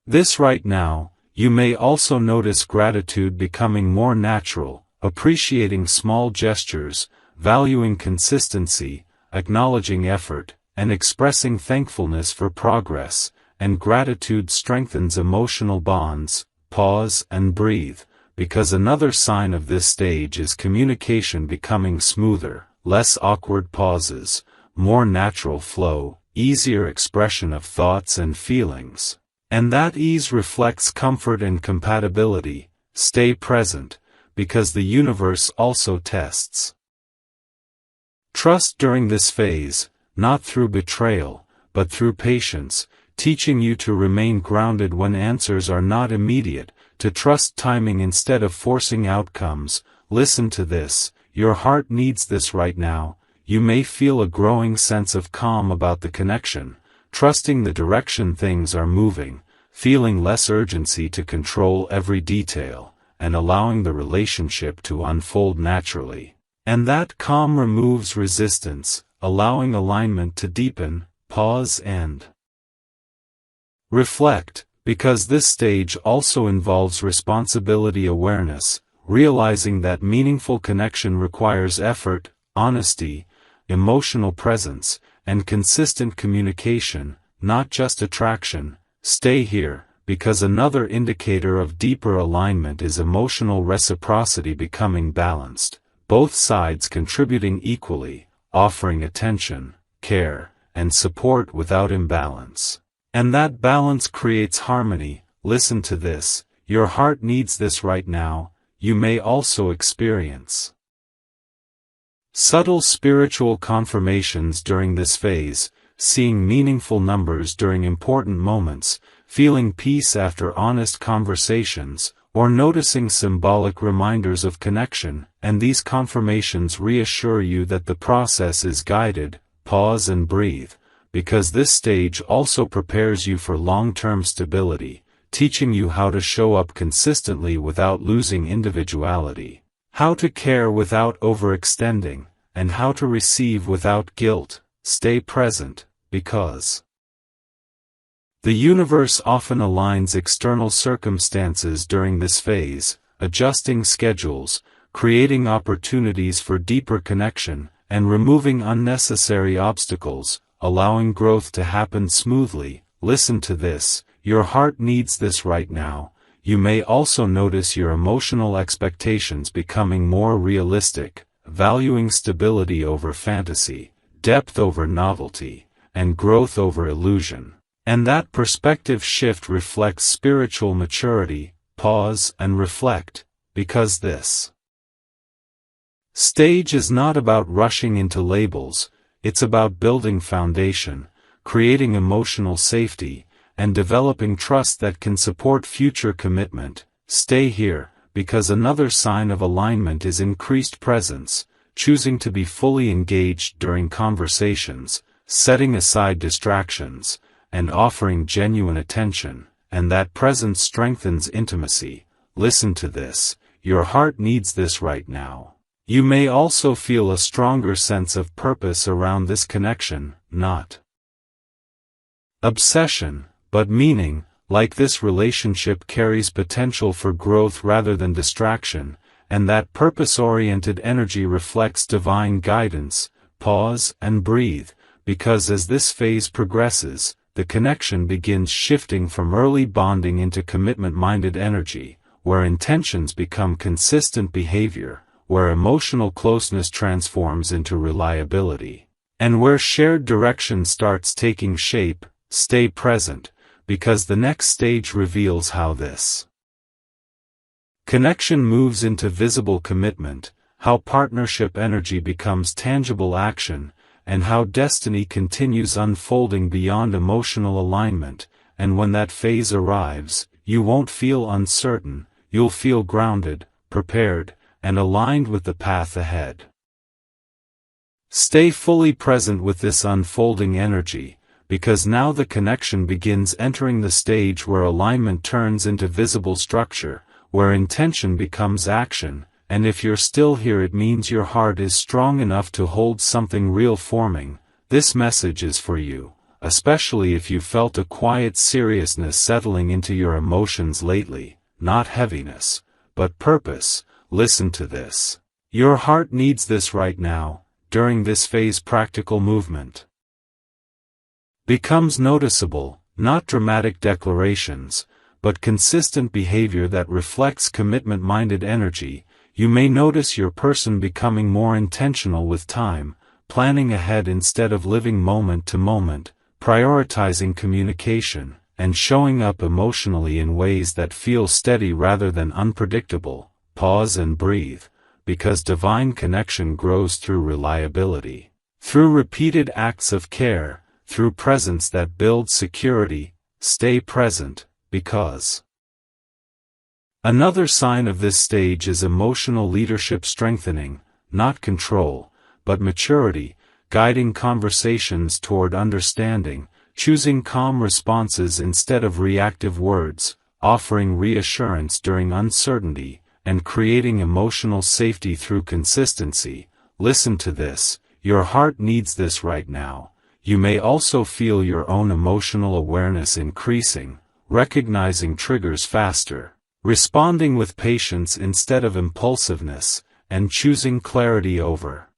this right now. You may also notice gratitude becoming more natural, appreciating small gestures, valuing consistency, acknowledging effort, and expressing thankfulness for progress, and gratitude strengthens emotional bonds. Pause and breathe, because another sign of this stage is communication becoming smoother, less awkward pauses, more natural flow, easier expression of thoughts and feelings. And that ease reflects comfort and compatibility. Stay present, because the universe also tests trust during this phase, not through betrayal, but through patience, teaching you to remain grounded when answers are not immediate, to trust timing instead of forcing outcomes. Listen to this, your heart needs this right now. You may feel a growing sense of calm about the connection, trusting the direction things are moving, feeling less urgency to control every detail, and allowing the relationship to unfold naturally. And that calm removes resistance, allowing alignment to deepen. Pause and reflect, because this stage also involves responsibility awareness, realizing that meaningful connection requires effort, honesty, emotional presence, and consistent communication, not just attraction. Stay here, because another indicator of deeper alignment is emotional reciprocity becoming balanced, both sides contributing equally, offering attention, care, and support without imbalance. And that balance creates harmony. Listen to this, your heart needs this right now. You may also experience subtle spiritual confirmations during this phase, seeing meaningful numbers during important moments, feeling peace after honest conversations, or noticing symbolic reminders of connection, and these confirmations reassure you that the process is guided. Pause and breathe, because this stage also prepares you for long-term stability, teaching you how to show up consistently without losing individuality, how to care without overextending, and how to receive without guilt. Stay present, because the universe often aligns external circumstances during this phase, adjusting schedules, creating opportunities for deeper connection, and removing unnecessary obstacles, allowing growth to happen smoothly. Listen to this, your heart needs this right now. You may also notice your emotional expectations becoming more realistic, valuing stability over fantasy, depth over novelty, and growth over illusion. And that perspective shift reflects spiritual maturity. Pause and reflect, because this stage is not about rushing into labels, it's about building foundation, creating emotional safety, and developing trust that can support future commitment. Stay here, because another sign of alignment is increased presence, choosing to be fully engaged during conversations, setting aside distractions, and offering genuine attention, and that presence strengthens intimacy. Listen to this, your heart needs this right now. You may also feel a stronger sense of purpose around this connection, not obsession, but meaning. Like this relationship carries potential for growth rather than distraction, and that purpose-oriented energy reflects divine guidance. Pause and breathe, because as this phase progresses, the connection begins shifting from early bonding into commitment-minded energy, where intentions become consistent behavior, where emotional closeness transforms into reliability, and where shared direction starts taking shape. Stay present, because the next stage reveals how this connection moves into visible commitment, how partnership energy becomes tangible action, and how destiny continues unfolding beyond emotional alignment. And when that phase arrives, you won't feel uncertain, you'll feel grounded, prepared, and aligned with the path ahead. Stay fully present with this unfolding energy, because now the connection begins entering the stage where alignment turns into visible structure, where intention becomes action, and if you're still here it means your heart is strong enough to hold something real forming. This message is for you, especially if you felt a quiet seriousness settling into your emotions lately, not heaviness, but purpose. Listen to this. Your heart needs this right now, during this phase. Practical movement becomes noticeable, not dramatic declarations, but consistent behavior that reflects commitment-minded energy. You may notice your person becoming more intentional with time, planning ahead instead of living moment to moment, prioritizing communication, and showing up emotionally in ways that feel steady rather than unpredictable. Pause and breathe, because divine connection grows through reliability, through repeated acts of care, through presence that builds security. Stay present, because another sign of this stage is emotional leadership strengthening, not control, but maturity, guiding conversations toward understanding, choosing calm responses instead of reactive words, offering reassurance during uncertainty, and creating emotional safety through consistency. Listen to this. Your heart needs this right now. You may also feel your own emotional awareness increasing, recognizing triggers faster, responding with patience instead of impulsiveness, and choosing clarity over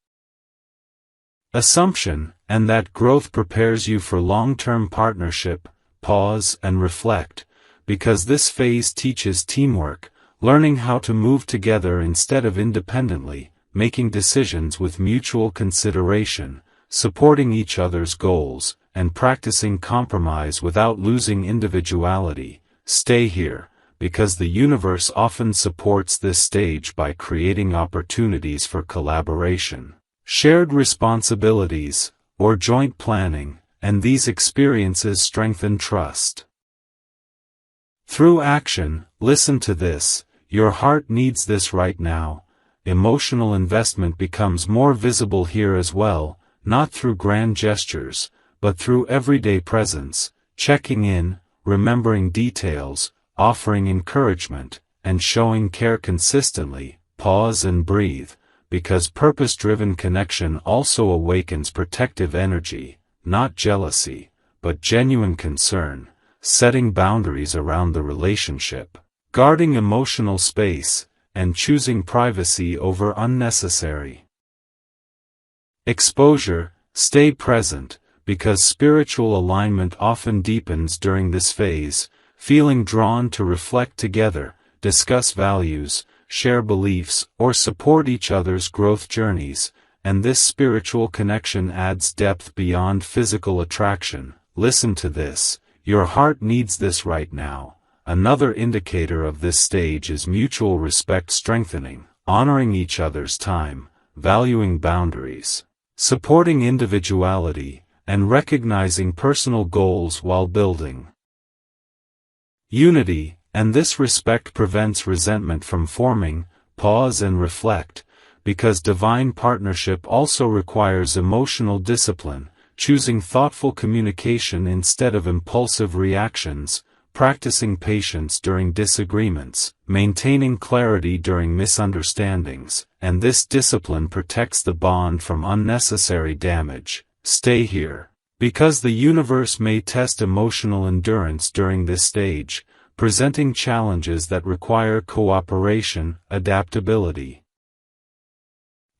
assumption, and that growth prepares you for long-term partnership. Pause and reflect, because this phase teaches teamwork, learning how to move together instead of independently, making decisions with mutual consideration, supporting each other's goals, and practicing compromise without losing individuality. Stay here, because the universe often supports this stage by creating opportunities for collaboration, shared responsibilities, or joint planning, and these experiences strengthen trust. Through action, listen to this. Your heart needs this right now. Emotional investment becomes more visible here as well, not through grand gestures, but through everyday presence, checking in, remembering details, offering encouragement, and showing care consistently. Pause and breathe, because purpose-driven connection also awakens protective energy, not jealousy, but genuine concern, setting boundaries around the relationship, guarding emotional space, and choosing privacy over unnecessary exposure. Stay present, because spiritual alignment often deepens during this phase, feeling drawn to reflect together, discuss values, share beliefs, or support each other's growth journeys, and this spiritual connection adds depth beyond physical attraction. Listen to this. Your heart needs this right now. Another indicator of this stage is mutual respect strengthening, honoring each other's time, valuing boundaries, supporting individuality, and recognizing personal goals while building unity, and this respect prevents resentment from forming. Pause and reflect, because divine partnership also requires emotional discipline, choosing thoughtful communication instead of impulsive reactions, practicing patience during disagreements, maintaining clarity during misunderstandings, and this discipline protects the bond from unnecessary damage. Stay here, because the universe may test emotional endurance during this stage, presenting challenges that require cooperation, adaptability,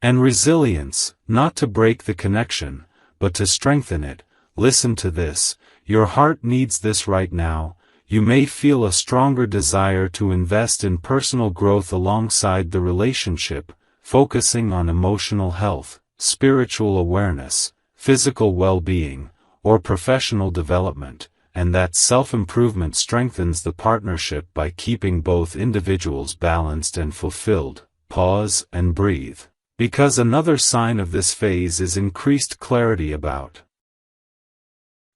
and resilience, not to break the connection, but to strengthen it. Listen to this. Your heart needs this right now. You may feel a stronger desire to invest in personal growth alongside the relationship, focusing on emotional health, spiritual awareness, physical well-being, or professional development, and that self-improvement strengthens the partnership by keeping both individuals balanced and fulfilled. Pause and breathe, because another sign of this phase is increased clarity about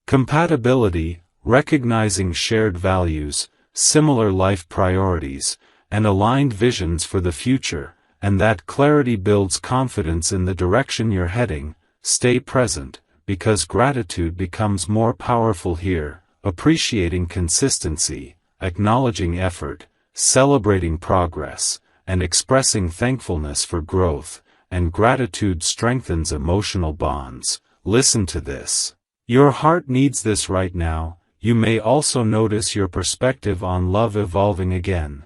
compatibility, recognizing shared values, similar life priorities, and aligned visions for the future, and that clarity builds confidence in the direction you're heading. Stay present, because gratitude becomes more powerful here, appreciating consistency, acknowledging effort, celebrating progress, and expressing thankfulness for growth, and gratitude strengthens emotional bonds. Listen to this. Your heart needs this right now. You may also notice your perspective on love evolving again.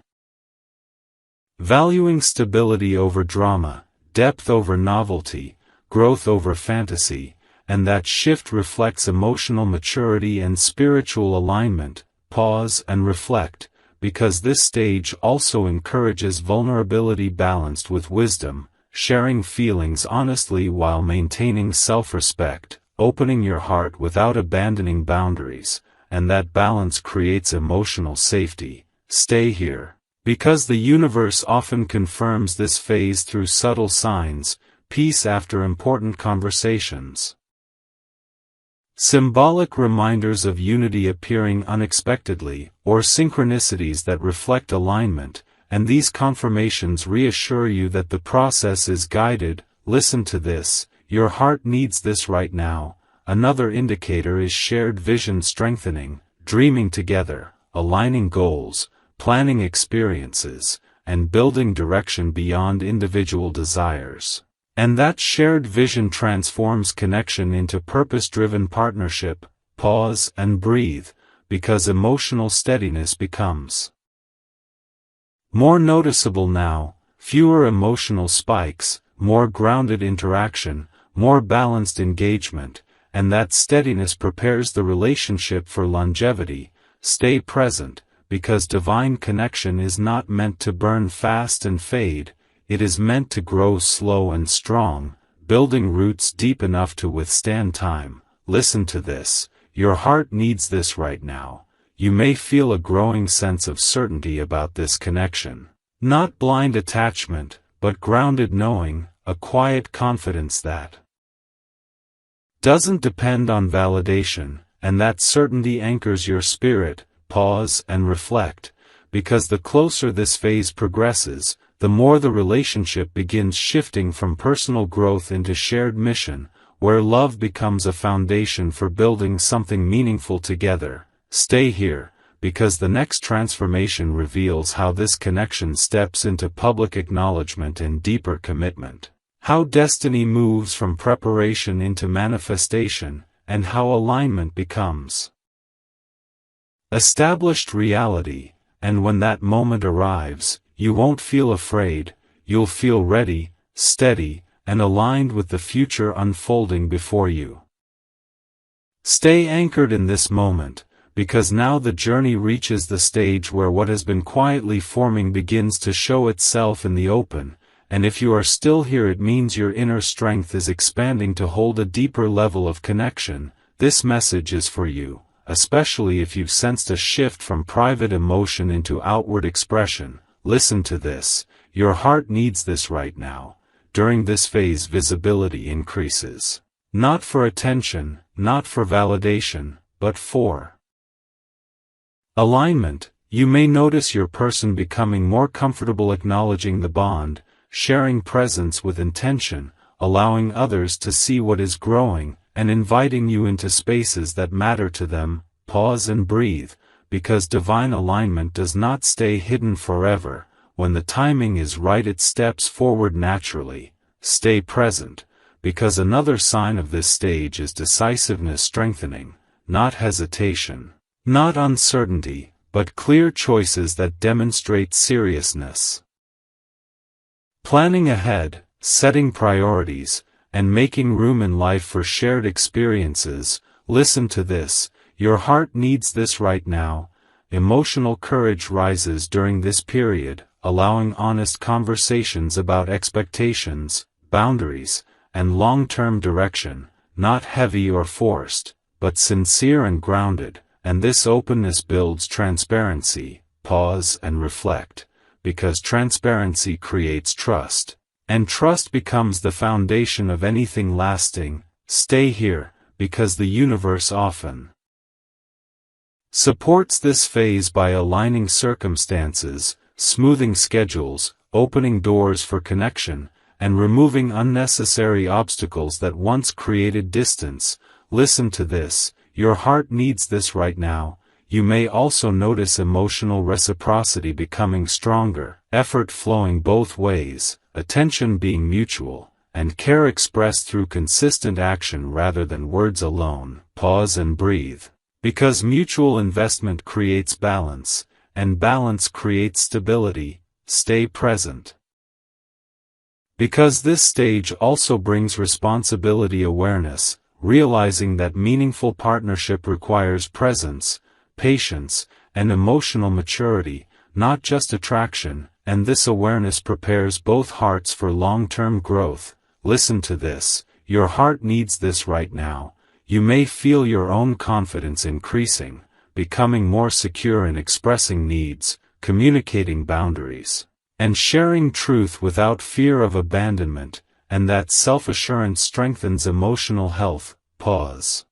Valuing stability over drama, depth over novelty, growth over fantasy, and that shift reflects emotional maturity and spiritual alignment. Pause and reflect, because this stage also encourages vulnerability balanced with wisdom, sharing feelings honestly while maintaining self-respect, opening your heart without abandoning boundaries, and that balance creates emotional safety. Stay here, because the universe often confirms this phase through subtle signs, peace after important conversations. Symbolic reminders of unity appearing unexpectedly, or synchronicities that reflect alignment, and these confirmations reassure you that the process is guided. Listen to this, your heart needs this right now. Another indicator is shared vision strengthening, dreaming together, aligning goals, planning experiences, and building direction beyond individual desires. And that shared vision transforms connection into purpose-driven partnership. Pause and breathe, because emotional steadiness becomes more noticeable now, fewer emotional spikes, more grounded interaction, more balanced engagement, and that steadiness prepares the relationship for longevity. Stay present, because divine connection is not meant to burn fast and fade. It is meant to grow slow and strong, building roots deep enough to withstand time. Listen to this, your heart needs this right now. You may feel a growing sense of certainty about this connection. Not blind attachment, but grounded knowing, a quiet confidence that doesn't depend on validation, and that certainty anchors your spirit. Pause and reflect, because the closer this phase progresses, the more the relationship begins shifting from personal growth into shared mission, where love becomes a foundation for building something meaningful together. Stay here, because the next transformation reveals how this connection steps into public acknowledgement and deeper commitment, how destiny moves from preparation into manifestation, and how alignment becomes established reality. And when that moment arrives, you won't feel afraid, you'll feel ready, steady, and aligned with the future unfolding before you. Stay anchored in this moment, because now the journey reaches the stage where what has been quietly forming begins to show itself in the open, and if you are still here, it means your inner strength is expanding to hold a deeper level of connection. This message is for you, especially if you've sensed a shift from private emotion into outward expression. Listen to this, your heart needs this right now. During this phase, visibility increases. Not for attention, not for validation, but for alignment. You may notice your person becoming more comfortable acknowledging the bond, sharing presence with intention, allowing others to see what is growing, and inviting you into spaces that matter to them. Pause and breathe, because divine alignment does not stay hidden forever. When the timing is right, it steps forward naturally. Stay present, because another sign of this stage is decisiveness strengthening, not hesitation, not uncertainty, but clear choices that demonstrate seriousness. Planning ahead, setting priorities, and making room in life for shared experiences. Listen to this, your heart needs this right now. Emotional courage rises during this period, allowing honest conversations about expectations, boundaries, and long-term direction, not heavy or forced, but sincere and grounded, and this openness builds transparency. Pause and reflect, because transparency creates trust, and trust becomes the foundation of anything lasting. Stay here, because the universe often supports this phase by aligning circumstances, smoothing schedules, opening doors for connection, and removing unnecessary obstacles that once created distance. Listen to this, your heart needs this right now. You may also notice emotional reciprocity becoming stronger, effort flowing both ways, attention being mutual, and care expressed through consistent action rather than words alone. Pause and breathe. Because mutual investment creates balance, and balance creates stability. Stay present. Because this stage also brings responsibility awareness, realizing that meaningful partnership requires presence, patience, and emotional maturity, not just attraction, and this awareness prepares both hearts for long-term growth. Listen to this, your heart needs this right now. You may feel your own confidence increasing, becoming more secure in expressing needs, communicating boundaries, and sharing truth without fear of abandonment, and that self-assurance strengthens emotional health. Pause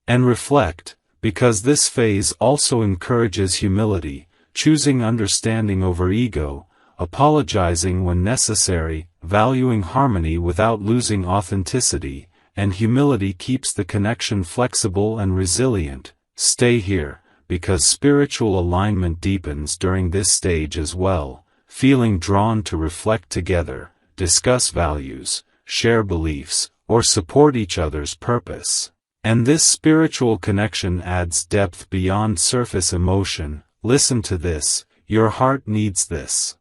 and reflect, because this phase also encourages humility, choosing understanding over ego, apologizing when necessary, valuing harmony without losing authenticity, and humility keeps the connection flexible and resilient. Stay here, because spiritual alignment deepens during this stage as well, feeling drawn to reflect together, discuss values, share beliefs, or support each other's purpose. And this spiritual connection adds depth beyond surface emotion. Listen to this, your heart needs this.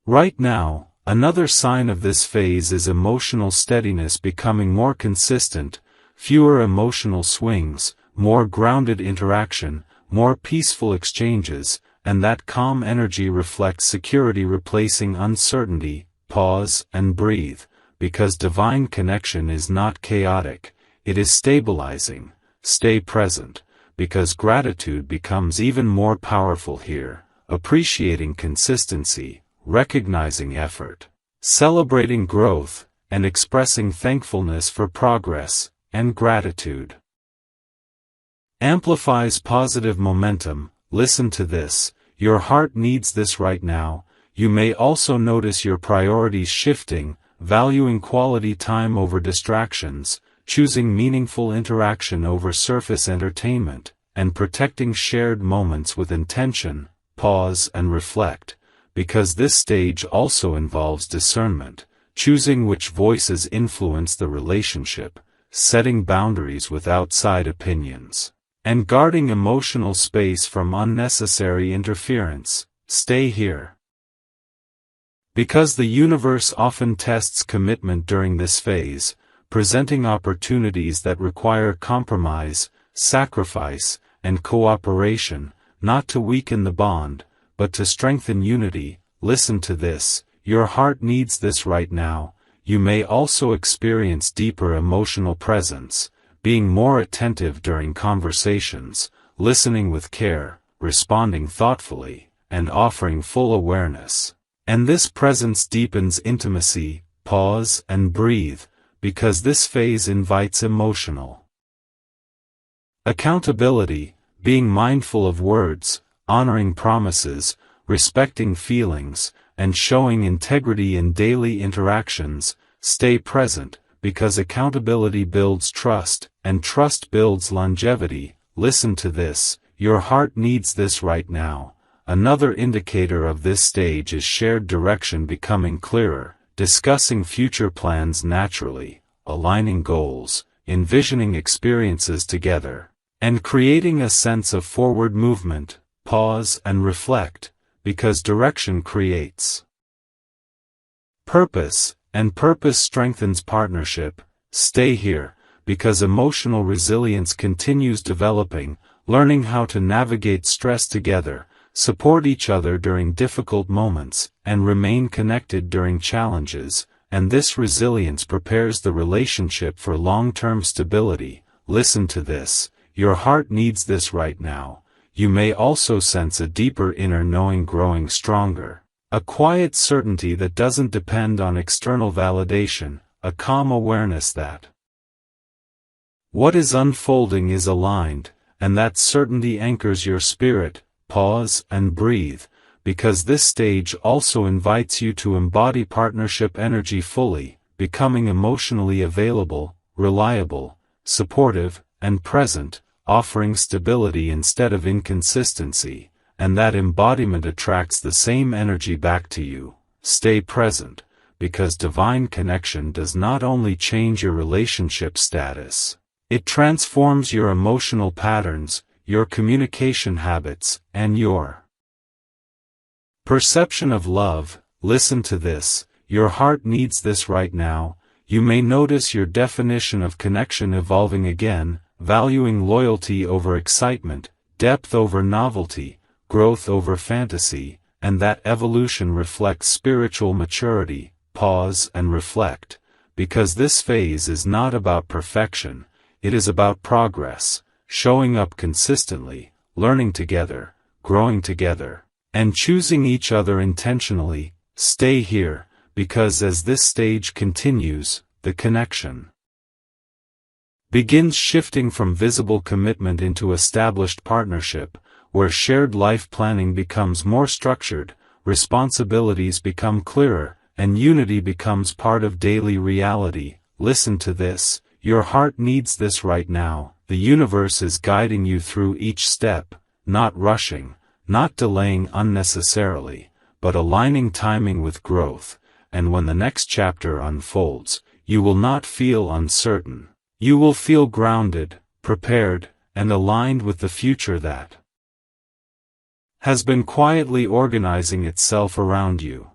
Right now, another sign of this phase is emotional steadiness becoming more consistent, fewer emotional swings, more grounded interaction, more peaceful exchanges, and that calm energy reflects security replacing uncertainty. Pause and breathe, because divine connection is not chaotic, it is stabilizing. Stay present, because gratitude becomes even more powerful here, appreciating consistency, recognizing effort, celebrating growth, and expressing thankfulness for progress, and gratitude amplifies positive momentum. Listen to this, your heart needs this right now. You may also notice your priorities shifting, valuing quality time over distractions, choosing meaningful interaction over surface entertainment, and protecting shared moments with intention. Pause and reflect, because this stage also involves discernment, choosing which voices influence the relationship, setting boundaries with outside opinions, and guarding emotional space from unnecessary interference. Stay here. Because the universe often tests commitment during this phase, presenting opportunities that require compromise, sacrifice, and cooperation, not to weaken the bond, but to strengthen unity. Listen to this, your heart needs this right now. You may also experience deeper emotional presence, being more attentive during conversations, listening with care, responding thoughtfully, and offering full awareness. And this presence deepens intimacy. Pause and breathe, because this phase invites emotional accountability, being mindful of words, honoring promises, respecting feelings, and showing integrity in daily interactions. Stay present, because accountability builds trust, and trust builds longevity. Listen to this, your heart needs this right now. Another indicator of this stage is shared direction becoming clearer, discussing future plans naturally, aligning goals, envisioning experiences together, and creating a sense of forward movement. Pause and reflect, because direction creates purpose, and purpose strengthens partnership. Stay here, because emotional resilience continues developing, learning how to navigate stress together, support each other during difficult moments, and remain connected during challenges, and this resilience prepares the relationship for long-term stability. Listen to this, your heart needs this right now. You may also sense a deeper inner knowing growing stronger, a quiet certainty that doesn't depend on external validation, a calm awareness that what is unfolding is aligned, and that certainty anchors your spirit. Pause and breathe, because this stage also invites you to embody partnership energy fully, becoming emotionally available, reliable, supportive, and present, offering stability instead of inconsistency, and that embodiment attracts the same energy back to you. Stay present, because divine connection does not only change your relationship status, it transforms your emotional patterns, your communication habits, and your perception of love. Listen to this, your heart needs this right now. You may notice your definition of connection evolving again, valuing loyalty over excitement, depth over novelty, growth over fantasy, and that evolution reflects spiritual maturity. Pause and reflect, because this phase is not about perfection, it is about progress, showing up consistently, learning together, growing together, and choosing each other intentionally. Stay here, because as this stage continues, the connection begins shifting from visible commitment into established partnership, where shared life planning becomes more structured, responsibilities become clearer, and unity becomes part of daily reality. Listen to this, your heart needs this right now. The universe is guiding you through each step, not rushing, not delaying unnecessarily, but aligning timing with growth, and when the next chapter unfolds, you will not feel uncertain. You will feel grounded, prepared, and aligned with the future that has been quietly organizing itself around you.